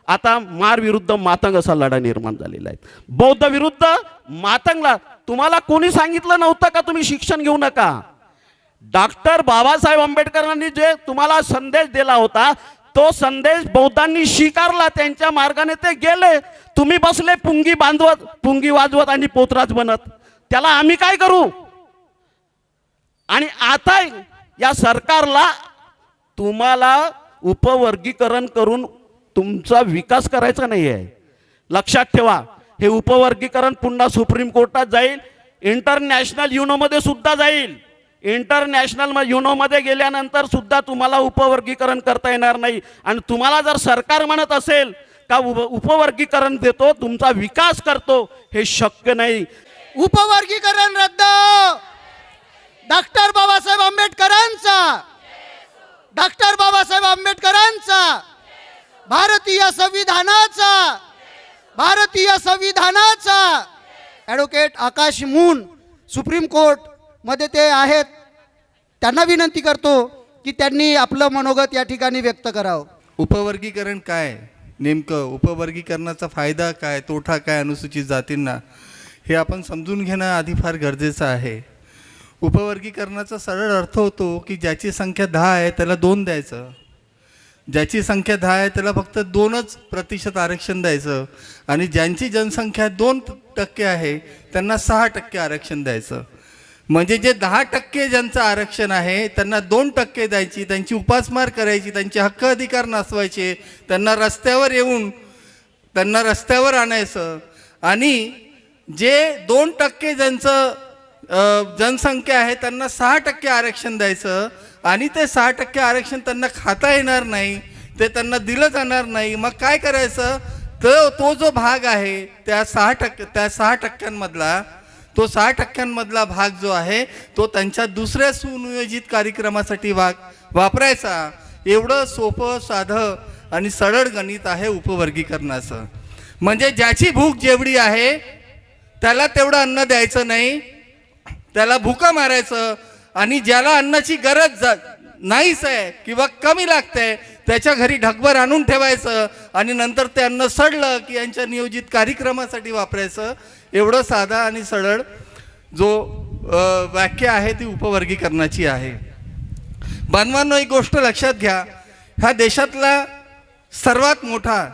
आता मार विरुद्ध मातंग असा लढा निर्माण झालेला आहे. बौद्ध विरुद्ध मातंगला तुम्हाला कोणी सांगितलं नव्हतं का तुम्ही शिक्षण घेऊ नका? डॉक्टर बाबासाहेब आंबेडकरांनी जे तुम्हाला संदेश दिला होता तो संदेश बौद्धांनी स्वीकारला, त्यांच्या मार्गाने ते गेले. तुम्ही बसले पुंगी वाजवत आणि पोतराज बनत. त्याला आम्ही काय करू? आणि आता या सरकारला तुम्हाला उपवर्गीकरण करून तुमचा विकास करायचा नाही आहे. लक्षात ठेवा, हे उपवर्गीकरण पुन्हा सुप्रीम कोर्टात जाईल, इंटरनॅशनल युनोमध्ये सुद्धा जाईल. इंटरनॅशनल युनोमध्ये गेल्यानंतर सुद्धा तुम्हाला उपवर्गीकरण करता येणार नाही. आणि तुम्हाला जर सरकार म्हणत असेल का उपवर्गीकरण देतो, तुमचा विकास करतो, हे शक्य नाही. उपवर्गीकरण रद्द. डॉक्टर बाबासाहेब आंबेडकरांचा, डॉक्टर बाबासाहेब आंबेडकरांचा, भारतीय संविधानाचा, भारतीय संविधानाचा. ॲडव्होकेट आकाश मून सुप्रीम कोर्ट मध्ये ते आहेत, त्यांना विनंती करतो की त्यांनी आपलं मनोगत या ठिकाणी व्यक्त करावं. उपवर्गीकरण काय नेमकं, उपवर्गीकरणाचा फायदा काय, तोटा काय अनुसूचित जातींना, हे आपण समजून घेणं आधी फार गरजेचं आहे. उपवर्गीकरणाचा सरळ अर्थ होतो की ज्याची संख्या 10 आहे त्याला 2 द्यायचं, ज्याची संख्या 10 आहे त्याला फक्त 2% आरक्षण द्यायचं, आणि ज्यांची जनसंख्या 2% आहे त्यांना 6% आरक्षण द्यायचं. म्हणजे जे 10% ज्यांचं आरक्षण आहे त्यांना 2% द्यायची, त्यांची उपासमार करायची, त्यांचे हक्क अधिकार नासवायचे, त्यांना रस्त्यावर आणायचं. आणि जे 2% ज्यांचं जनसंख्या आहे त्यांना 6% आरक्षण द्यायचं, आणि ते 6% आरक्षण त्यांना खाता येणार नाही, ते त्यांना दिलं जाणार नाही. मग काय करायचं? तर तो जो भाग आहे त्या 6%मधला तो 6% भाग जो आहे तो त्यांच्या दुसऱ्या सुनियोजित कार्यक्रमासाठी वापरायचा. एवढं सोपं, साधं आणि सरळ गणित आहे उपवर्गीकरणाचं. म्हणजे ज्याची भूक जेवढी आहे त्याला तेवढं अन्न द्यायचं नाही, त्याला भुका मारायचं, आणि ज्याला अन्नाची गरज नाहीच आहे किंवा कमी लागते त्याच्या घरी ढगभर आणून ठेवायचं, आणि नंतर ते अन्न सडलं की यांच्या नियोजित कार्यक्रमासाठी वापरायचं. एवढं साधा आणि सरळ जो व्याख्या आहे ती उपवर्गीकरणाची आहे. बांधवांनो, एक गोष्ट लक्षात घ्या, ह्या देशातला सर्वात मोठा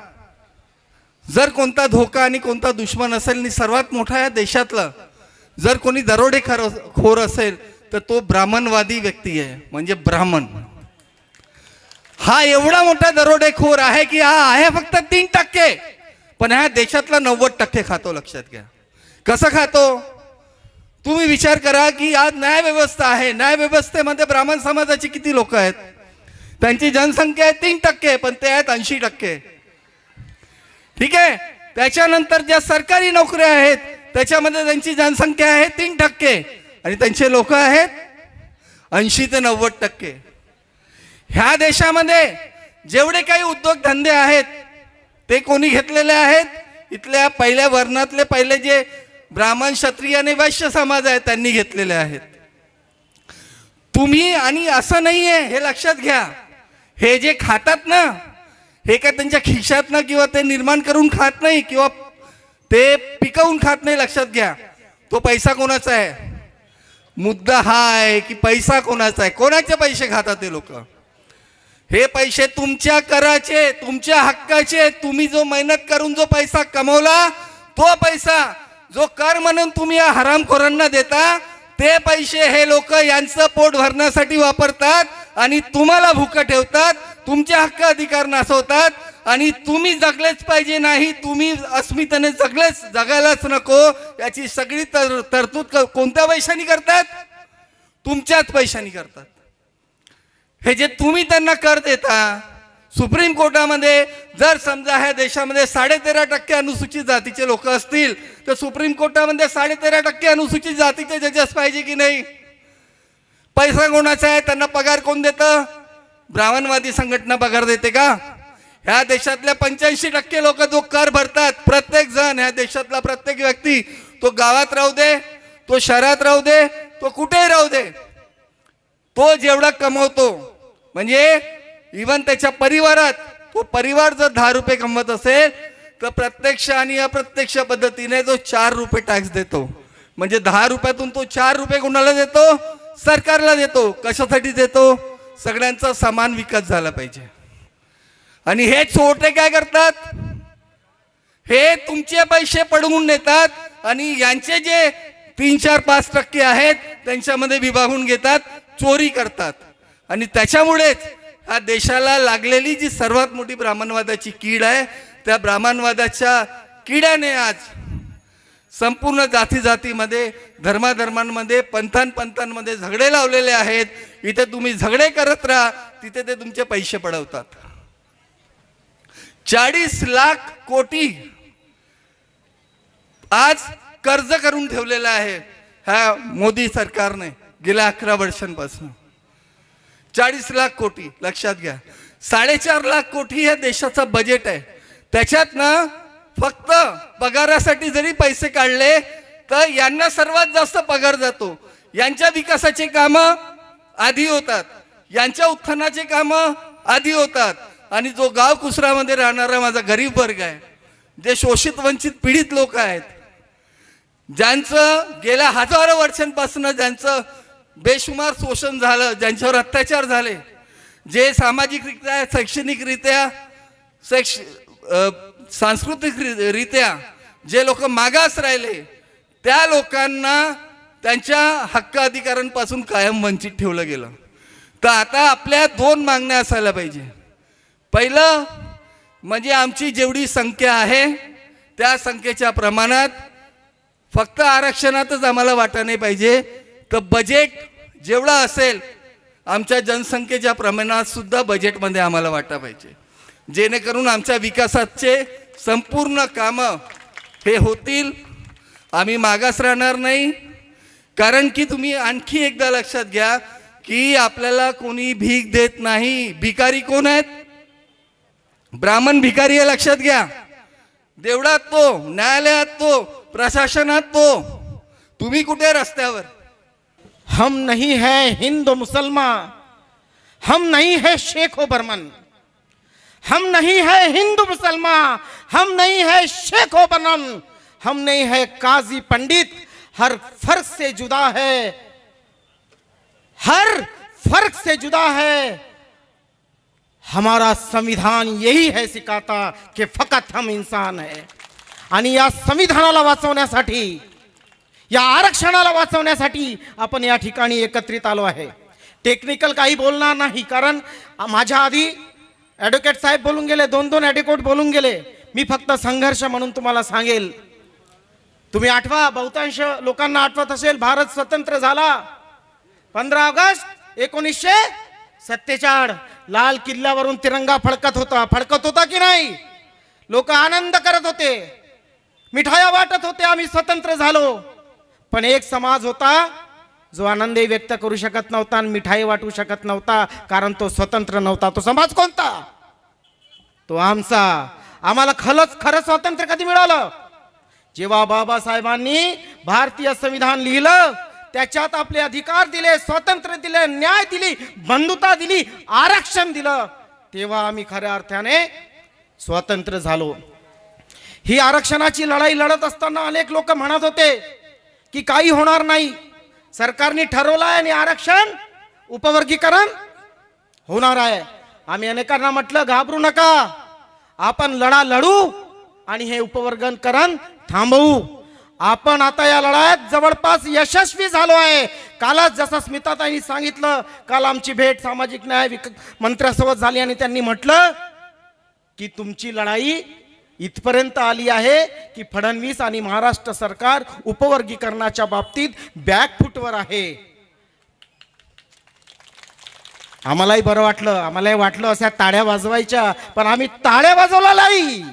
जर कोणता धोका आणि कोणता दुश्मन असेल, आणि सर्वात मोठा या देशातला जर कोणी दरोडेखोर असेल तर तो ब्राह्मणवादी व्यक्ती आहे. म्हणजे ब्राह्मण हा एवढा मोठा दरोडेखोर आहे की हा आहे फक्त 3%, पण ह्या देशातला 90% खातो. लक्षात घ्या. कसं खातो? तुम्ही विचार करा की आज न्यायव्यवस्था आहे, न्यायव्यवस्थेमध्ये ब्राह्मण समाजाची किती लोक आहेत? त्यांची जनसंख्या आहे 3%, पण ते आहेत 80%. ठीक आहे. त्याच्यानंतर ज्या सरकारी नोकऱ्या आहेत त्याच्यामध्ये त्यांची जनसंख्या आहे 3%, आणि त्यांचे लोक आहेत 80 ते 90%. ह्या देशामध्ये जेवढे काही उद्योगधंदे आहेत ते कोणी घेतलेले आहेत? इथल्या पहिल्या वर्णातले पहिले जे ब्राह्मण, क्षत्रिय आणि वैश्य समाज आहे त्यांनी घेतलेले आहेत. तुम्ही, आणि असं नाही आहे, हे लक्षात घ्या, हे जे खातात ना हे काय त्यांच्या खिशात ना किंवा ते निर्माण करून खात नाही किंवा ते पिकवून खात नाही. लक्षात घ्या, तो पैसा कोणाचा आहे? मुद्दा हा आहे की पैसा कोणाचा आहे, कोणाचे पैसे खातात ते लोक. हे पैसे तुमच्या कराचे, तुमच्या हक्काचे, तुम्ही जो मेहनत करून जो पैसा कमवला तो पैसा जो कर म्हणून तुम्ही या हरामखोरांना देता, ते पैसे हे लोक यांचं पोट भरण्यासाठी वापरतात आणि तुम्हाला भूक ठेवतात, तुमचे हक्क अधिकार नासवतात, आणि तुम्ही जगलेच पाहिजे नाही, तुम्ही अस्मितेने जगायलाच नको, याची सगळी तरतूद कोणत्या पैशानी करतात? तुमच्याच पैशानी करतात. हे जे तुम्ही त्यांना कर देता, सुप्रीम कोर्टामध्ये जर समजा ह्या देशामध्ये 13.5% अनुसूचित जातीचे लोक असतील तर सुप्रीम कोर्टामध्ये 13.5% अनुसूचित जातीचे जजेस पाहिजे की नाही? पैसा कोणाचा आहे? त्यांना पगार कोण देतं? ब्राह्मणवादी संघटना पगार देते का? ह्या देशातल्या 85% लोक जो कर भरतात, प्रत्येक जण, ह्या देशातला प्रत्येक व्यक्ती, तो गावात राहू दे, तो शहरात राहू दे, तो कुठेही राहू दे, तो जेवढा कमवतो, म्हणजे इवन त्याच्या परिवारात, तो परिवार जर 10 रुपये कमवत असेल तर प्रत्यक्ष आणि अप्रत्यक्ष पद्धतीने तो 4 रुपये टॅक्स देतो. म्हणजे 10 रुपयातून तो 4 रुपये कोणाला देतो? सरकारला देतो. कशासाठी देतो? सगळ्यांचा समान विकास झाला पाहिजे. आणि हे चोरटे काय करतात? हे तुमचे पैसे पडवून नेतात आणि यांचे जे 3-4-5% आहेत त्यांच्यामध्ये विभागून घेतात, चोरी करतात. आणि त्याच्यामुळेच ह्या देशाला लागलेली जी सर्वात मोठी ब्राह्मणवादाची कीड आहे, त्या ब्राह्मणवादाच्या किड्याने आज संपूर्ण जाती जातीमध्ये, धर्माधर्मांमध्ये, पंथांमध्ये झगडे लावलेले आहेत. इथे तुम्ही झगडे करत राहा, तिथे ते तुमचे पैसे पडवतात. 40 लाख कोटी आज कर्ज करून ठेवलेलं आहे ह्या मोदी सरकारने गेल्या 11 वर्षांपासून. 40 लाख कोटी लक्षात घ्या. 4.5 लाख कोटी हे देशाचा बजेट आहे. त्याच्यात ना फक्त पगारासाठी जरी पैसे काढले तर यांना सर्वात जास्त पगार जातो. यांच्या विकासाचे कामं आधी होतात, यांच्या उत्थानाचे कामं आधी होतात. आणि जो गाव कुसरामध्ये राहणारा माझा गरीब वर्ग आहे, जे शोषित वंचित पीडित लोक आहेत, ज्यांचं गेल्या हजारो वर्षांपासून ज्यांचं बेशुमार शोषण झालं, ज्यांच्यावर अत्याचार झाले, जे सामाजिकरित्या, शैक्षणिकरित्या, सांस्कृतिकरित्या जे लोक मागास राहिले, त्या लोकांना त्यांच्या हक्क अधिकारांपासून कायम वंचित ठेवलं गेलं. तर आता आपल्या 2 मागण्या असायला पाहिजे. पहिलं म्हणजे आमची जेवढी संख्या आहे त्या संख्येच्या प्रमाणात फक्त आरक्षणातच आम्हाला वाटा नाही पाहिजे, तर बजेट जेवढा असेल आमच्या जनसंख्येच्या प्रमाणात सुद्धा बजेटमध्ये आम्हाला वाटा पाहिजे, जेणेकरून आमच्या विकासाचे संपूर्ण कामं हे होतील. आम्ही मागास राहणार नाही. कारण की तुम्ही आणखी एकदा लक्षात घ्या की आपल्याला कोणी भीक देत नाही. भिकारी कोण आहेत? ब्राह्मण भिकारी आहे, लक्षात घ्या. देवळात तो, न्यायालयात तो, प्रशासनात तो, तुम्ही कुठे रस्त्यावर. हम नहीं है हिंदू मुसलमान, हम नहीं है शेख व बर्मन, हम नहीं है हिंदू मुसलमान, हम नहीं है शेख व बर्मन, हम नहीं है काजी पंडित. हर फर्क से जुदा है, हर फर्क से जुदा है. हमारा संविधान यही है सिखाता कि फकत हम इंसान है. आणि या संविधानाला वाचवण्यासाठी, या आरक्षणाला वाचवण्यासाठी आपण या ठिकाणी एकत्रित आलो आहे. टेक्निकल काही बोलणार नाही, कारण माझ्या आधी ॲडव्होकेट साहेब बोलून गेले, 2 ॲडव्होकेट बोलून गेले. मी फक्त संघर्ष म्हणून तुम्हाला सांगेल. तुम्ही आठवा, बहुतांश लोकांना आठवत असेल, भारत स्वतंत्र झाला 15 ऑगस्ट 1947. लाल किल्ल्यावरून तिरंगा फडकत होता की नाही? लोक आनंद करत होते, मिठाया वाटत होते, आम्ही स्वतंत्र झालो. पण एक समाज होता जो आनंदही व्यक्त करू शकत नव्हता आणि मिठाई वाटू शकत नव्हता, कारण तो स्वतंत्र नव्हता. तो समाज कोणता? तो आमचा. आम्हाला खरं स्वातंत्र्य कधी मिळालं? जेव्हा बाबासाहेबांनी भारतीय संविधान लिहिलं, त्याच्यात आपले अधिकार दिले, स्वातंत्र्य दिले, न्याय दिली, बंधुता दिली, आरक्षण दिलं, तेव्हा आम्ही खऱ्या अर्थाने स्वतंत्र झालो. ही आरक्षणाची लढाई लढत असताना अनेक लोक म्हणत होते की काही होणार नाही, सरकारने ठरवलं आहे आणि आरक्षण उपवर्गीकरण होणार आहे. आम्ही अनेकांना म्हटलं घाबरू नका, आपण लढू आणि हे उपवर्गीकरण थांबवू. आपण आता या लढाईत जवळपास यशस्वी झालो आहे. कालच जसं स्मिताताईंनी सांगितलं, काल आमची भेट सामाजिक न्याय मंत्र्यासोबत झाली आणि त्यांनी म्हटलं की तुमची लढाई इथपर्यंत आली आहे की फडणवीस आणि महाराष्ट्र सरकार उपवर्गीकरणाच्या बाबतीत बॅकफूटवर आहे. आम्हालाही बरं वाटलं, आम्हालाही वाटलं अशा टाळ्या वाजवायच्या, पण आम्ही टाळ्या वाजवला नाही.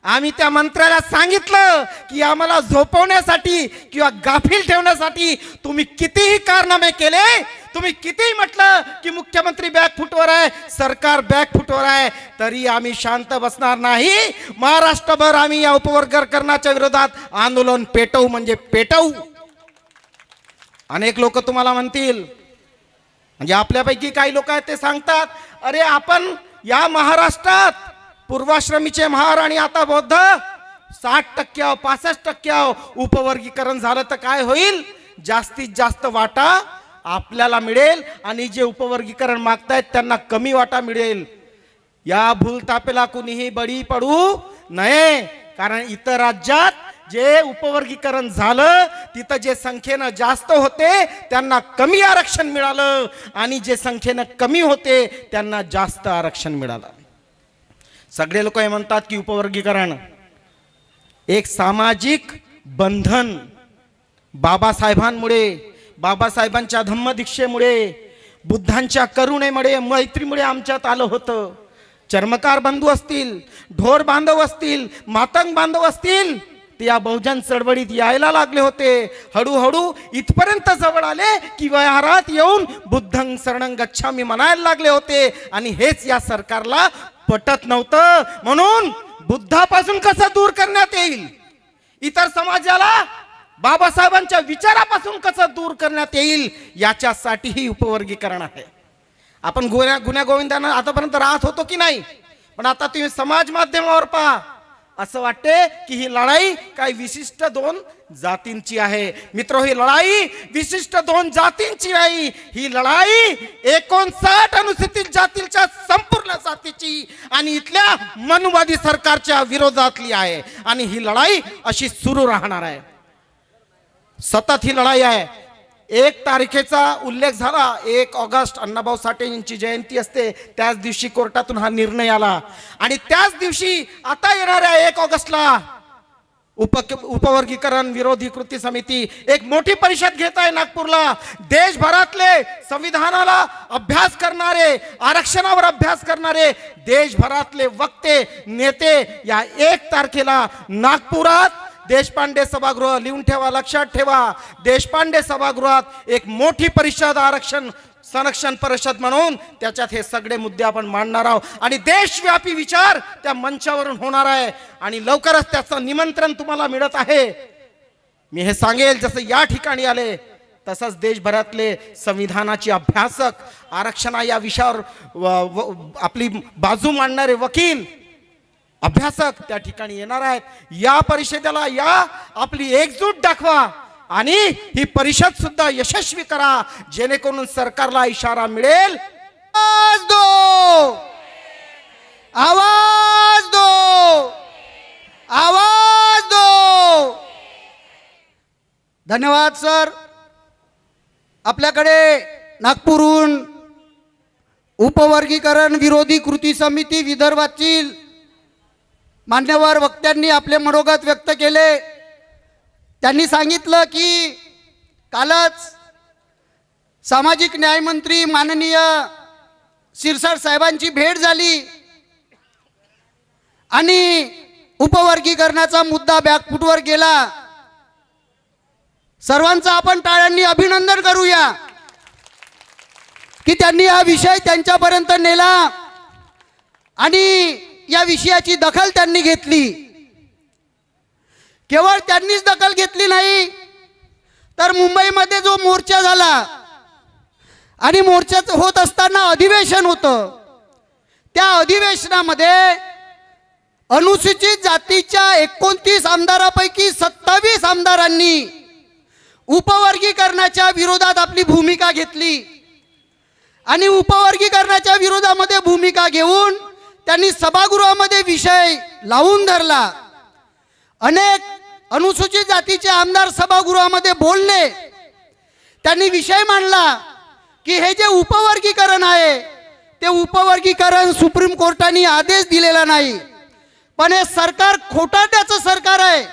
आम्ही त्या मंत्र्याला सांगितलं की आम्हाला झोपवण्यासाठी किंवा गाफील ठेवण्यासाठी तुम्ही कितीही कारनामे केले, तुम्ही कितीही म्हटलं की मुख्यमंत्री बॅकफुटवर आहे, सरकार बॅकफुटवर आहे, तरी आम्ही शांत बसणार नाही. महाराष्ट्रभर आम्ही या उपवर्गीकरणाच्या विरोधात आंदोलन पेटवू म्हणजे पेटवू. अनेक लोक तुम्हाला म्हणतील, म्हणजे आपल्यापैकी काही लोक आहेत ते सांगतात, अरे आपण या महाराष्ट्रात पूर्वाश्रमीचे महार आणि आता बौद्ध 60% 65% उपवर्गीकरण झालं तर काय होईल, जास्तीत जास्त वाटा आपल्याला मिळेल आणि जे उपवर्गीकरण मागतायत त्यांना कमी वाटा मिळेल. या भूलथापेला कुणीही बळी पडू नये, कारण इतर राज्यात जे उपवर्गीकरण झालं तिथं जे संख्येनं जास्त होते त्यांना कमी आरक्षण मिळालं आणि जे संख्येनं कमी होते त्यांना जास्त आरक्षण मिळालं. सगळे लोक हे म्हणतात की उपवर्गीकरण एक सामाजिक बंधन, बाबासाहेबांमुळे, बाबासाहेबांच्या धम्मदीक्षेमुळे, बुद्धांच्या करुणेमुळे, मैत्रीमुळे आमच्यात आलं होतं. चर्मकार बंधू असतील, ढोर बांधव असतील, मातंग बांधव असतील, ते या बहुजन चळवळीत यायला लागले होते. हळूहळू इथपर्यंत जवळ आले की व्यवहारात येऊन बुद्धं शरणं गच्छामी म्हणायला लागले होते आणि हेच या सरकारला पटत नव्हतं. म्हणून बुद्धापासून कसं दूर करण्यात येईल, इतर समाजाला बाबासाहेबांच्या विचारापासून कसं दूर करण्यात येईल, याच्यासाठी ही उपवर्गीकरण आहे. आपण गुन्ह्या गोविंदांना आतापर्यंत राहत होतो की नाही, पण आता तुम्ही समाज माध्यमावर पहा, असं वाटते की ही लढाई काही विशिष्ट 2 जातींची आहे. मित्र, ही लढाई विशिष्ट 2 जातींची नाही, ही लढाई 59 अनुसूचित जातीच्या संपूर्ण जातीची आणि इथल्या मनुवादी सरकारच्या विरोधातली आहे आणि ही लढाई अशी सुरू राहणार आहे. सतत ही लढाई आहे. 1 तारखेचा उल्लेख झाला, 1 ऑगस्ट अण्णाभाऊ साठे यांची जयंती असते, त्याच दिवशी कोर्टातून हा निर्णय आला आणि त्याच दिवशी आता येणाऱ्या 1 ऑगस्टला उपवर्गीकरण विरोधी कृती समिती एक मोठी परिषद घेत आहे नागपूरला. देशभरातले संविधानाला अभ्यास करणारे, आरक्षणावर अभ्यास करणारे देशभरातले वक्ते, नेते या 1 तारखेला नागपुरात देशपांडे सभागृह, लिहून ठेवा, लक्षात ठेवा, देशपांडे सभागृहात एक मोठी परिषद, आरक्षण संरक्षण परिषद म्हणून त्याच्यात हे सगळे मुद्दे आपण मांडणार आहोत आणि देशव्यापी विचार त्या मंचावरून होणार आहे आणि लवकरच त्याचं निमंत्रण तुम्हाला मिळत आहे. मी हे सांगेल, जसं या ठिकाणी आले तसंच देशभरातले संविधानाचे अभ्यासक, आरक्षणा या विषयावर आपली बाजू मांडणारे वकील, अभ्यासक त्या ठिकाणी येणार आहेत. या परिषदेला या, आपली एकजूट दाखवा आणि ही परिषद सुद्धा यशस्वी करा, जेणेकरून सरकारला इशारा मिळेल, आवाज दो, आवाज दो, आवाज दो. धन्यवाद सर. आपल्याकडे नागपूरहून उपवर्गीकरण विरोधी कृती समिती विदर्भातील मान्यवर वक्त्यांनी आपले मनोगत व्यक्त केले. त्यांनी सांगितलं की कालच सामाजिक न्याय मंत्री माननीय शिरसाट साहेबांची भेट झाली आणि उपवर्गीकरणाचा मुद्दा बॅकफुटवर गेला. सर्वांचं आपण टाळ्यांनी अभिनंदन करूया की त्यांनी हा विषय त्यांच्यापर्यंत नेला आणि या विषयाची दखल त्यांनी घेतली. केवळ त्यांनीच दखल घेतली नाही, तर मुंबईमध्ये जो मोर्चा झाला आणि मोर्चाच होत असताना अधिवेशन होतं, त्या अधिवेशनामध्ये अनुसूचित जातीच्या 29 आमदारापैकी 27 आमदारांनी उपवर्गीकरणाच्या विरोधात आपली भूमिका घेतली आणि उपवर्गीकरणाच्या विरोधामध्ये भूमिका घेऊन त्यांनी सभागृहामध्ये विषय लावून धरला. अनेक अनुसूचित जातीचे आमदार सभागृहामध्ये बोलले, त्यांनी विषय मांडला की हे जे उपवर्गीकरण आहे ते उपवर्गीकरण सुप्रीम कोर्टाने आदेश दिलेला नाही, पण हे सरकार खोटाट्याचं सरकार आहे.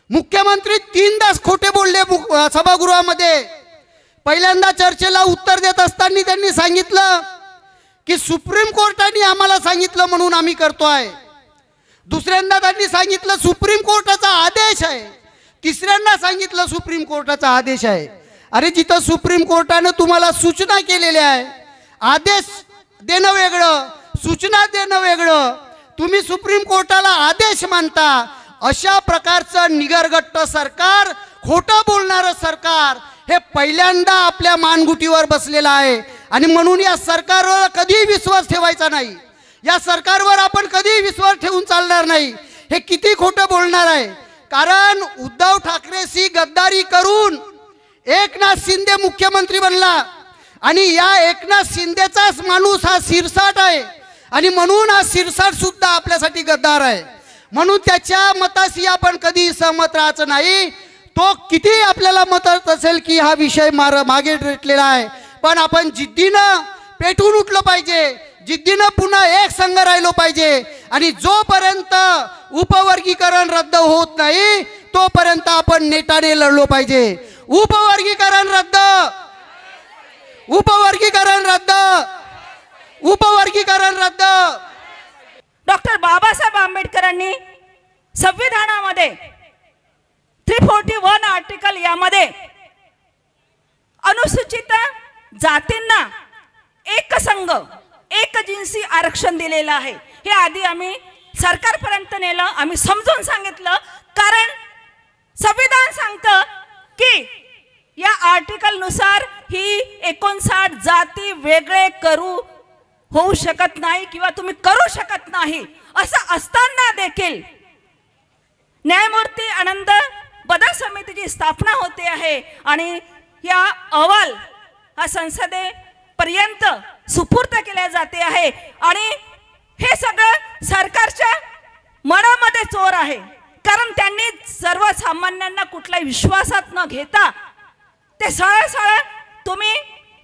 मुख्यमंत्री 3दाच खोटे बोलले सभागृहामध्ये. पहिल्यांदा चर्चेला उत्तर देत असताना त्यांनी सांगितलं की सुप्रीम कोर्टाने आम्हाला सांगितलं म्हणून आम्ही करतोय. दुसऱ्यांदा त्यांनी सांगितलं सुप्रीम कोर्टाचा आदेश आहे, तिसऱ्यांदा सांगितलं सुप्रीम कोर्टाचा आदेश आहे. अरे जिथं सुप्रीम कोर्टानं तुम्हाला सूचना केलेल्या आहे, आदेश देणं वेगळं, सूचना देणं वेगळं, तुम्ही सुप्रीम कोर्टाला आदेश मानता. अशा प्रकारचं निगरगट्ट सरकार, खोटं बोलणारं सरकार हे पहिल्यांदा आपल्या मानगुटीवर बसलेलं आहे. आणि म्हणून या सरकारवर कधीही विश्वास ठेवायचा नाही. या सरकारवर आपण कधीही विश्वास ठेवून चालणार नाही. हे किती खोटं बोलणार आहे. कारण उद्धव ठाकरेशी गद्दारी करून एकनाथ शिंदे मुख्यमंत्री बनला आणि या एकनाथ शिंदेचाच माणूस हा शिरसाट आहे. आणि म्हणून हा शिरसाट सुद्धा आपल्यासाठी गद्दार आहे. म्हणून त्याच्या मताशी आपण कधी सहमत राहायचं नाही. तो किती आपल्याला मत असेल की हा विषय मागे रेटलेला आहे, पण आपण जिद्दीनं पेटून उठलो पाहिजे, जिद्दीनं पुन्हा एक संघ राहिलो पाहिजे. आणि जोपर्यंत उपवर्गीकरण रद्द होत नाही तोपर्यंत आपण नेटाने लढलो पाहिजे. उपवर्गीकरण रद्द, उपवर्गीकरण रद्द, उपवर्गीकरण रद्द. डॉक्टर बाबासाहेब आंबेडकरांनी संविधानामध्ये 341 आर्टिकल यामध्ये अनुसूचित जातींना एक संघ एक जिन्सी आरक्षण दिलेलं आहे. हे आधी आम्ही सरकारपर्यंत नेलं, आम्ही समजून सांगितलं. कारण संविधान सांगतं की या आर्टिकल नुसार ही 59 जाती वेगळे होऊ शकत नाही किंवा तुम्ही करू शकत नाही. असं असताना देखील न्यायमूर्ती आनंद बदल समितीची स्थापना होते आहे आणि या अहवाल हा संसदेपर्यंत सुपूर्द केल्या जाते आहे. आणि हे सगळं सरकारच्या मनामध्ये चोर आहे. कारण त्यांनी सर्वसामान्यांना कुठल्याही विश्वासात न घेता ते सरळ सरळ तुम्ही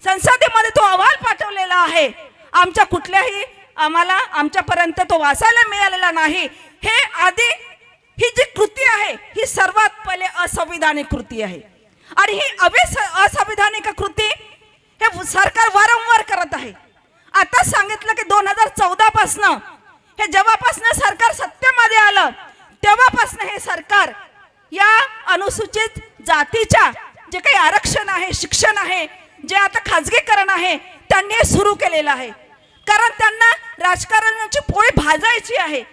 संसदेमध्ये तो अहवाल पाठवलेला आहे. आमच्या कुठल्याही आमच्यापर्यंत तो वाचायला मिळालेला नाही. हे आधी ही जी कृती आहे ही सर्वात पहिले असंविधानिक कृती आहे. आणि ही असंविधानिक कृती हे सरकार वारंवार करत आहे. आता सांगितलं की 2014 पासनं हे जेव्हापासनं सरकार सत्तेमध्ये आलं तेव्हापासनं हे सरकार या अनुसूचित जातीच्या जे काही आरक्षण आहे, शिक्षण आहे, जे आता खाजगीकरण आहे त्यांनी हे सुरू केलेलं आहे. कारण त्यांना राजकारणाची पोळी भाजायची आहे.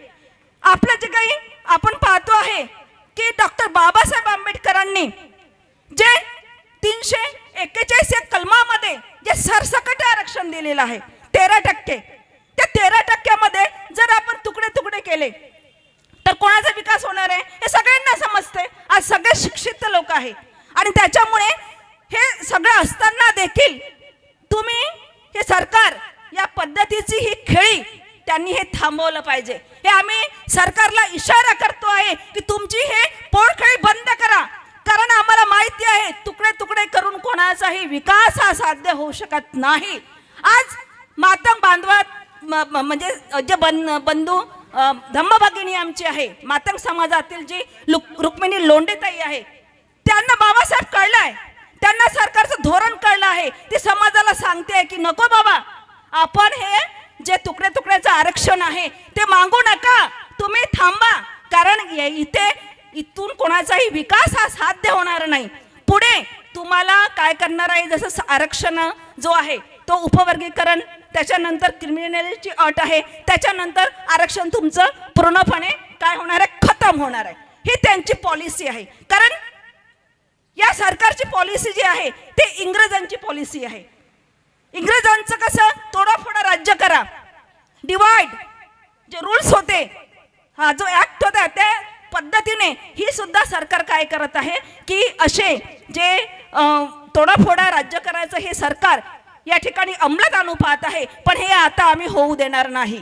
आपलं जे काही आपण पाहतो आहे की डॉक्टर बाबासाहेब आंबेडकरांनी जे 341 या कलमामध्ये जे सरसकट आरक्षण दिलेलं आहे 13%, त्या 13%मध्ये जर आपण तुकडे तुकडे केले तर कोणाचा विकास होणार आहे हे सगळ्यांना समजते. आज सगळे शिक्षित लोक आहे आणि त्याच्यामुळे हे सगळं असताना देखील तुम्ही हे सरकार या पद्धतीची ही खेळी त्यांनी हे थांबवलं पाहिजे. हे आम्ही सरकारला इशारा करतो आहे की तुमची हे पोळखेळी बंद करा. कारण आम्हाला माहिती आहे तुकडे तुकडे करून कोणाचाही विकास हा साध्य होऊ शकत नाही. आज मातंग बांधवात म्हणजे जे बंधू धम्मभगिनी आमची आहे, मातंग समाजातील जी रुक्मिणी लोंढेताई आहे, त्यांना बाबासाहेब कळलंय, त्यांना सरकारचं धोरण कळलं आहे. ती समाजाला सांगते की नको बाबा, आपण हे जे तुकडे तुकड्याचं आरक्षण आहे ते मागू नका, तुम्ही थांबा. कारण इथून कोणाचाही विकास हा साध्य होणार नाही. पुढे तुम्हाला काय करणार आहे, जसं आरक्षण जो आहे तो उपवर्गीकरण, त्याच्यानंतर क्रिमिनॅलिटी अट आहे, त्याच्यानंतर आरक्षण तुमचं पूर्णपणे काय होणार आहे, खतम होणार आहे. ही त्यांची पॉलिसी आहे. कारण या सरकारची पॉलिसी जी आहे ते इंग्रजांची पॉलिसी आहे. इंग्रजांचं कसं तोडाफोडा राज्य करा, डिवाइड जे रूल्स होते, हा जो ऍक्ट होता त्या पद्धतीने ही सुद्धा सरकार काय करत आहे की असे जे तोडाफोडा राज्य करायचं हे सरकार या ठिकाणी अंमलात आणू पाहत आहे. पण हे आता आम्ही होऊ देणार नाही.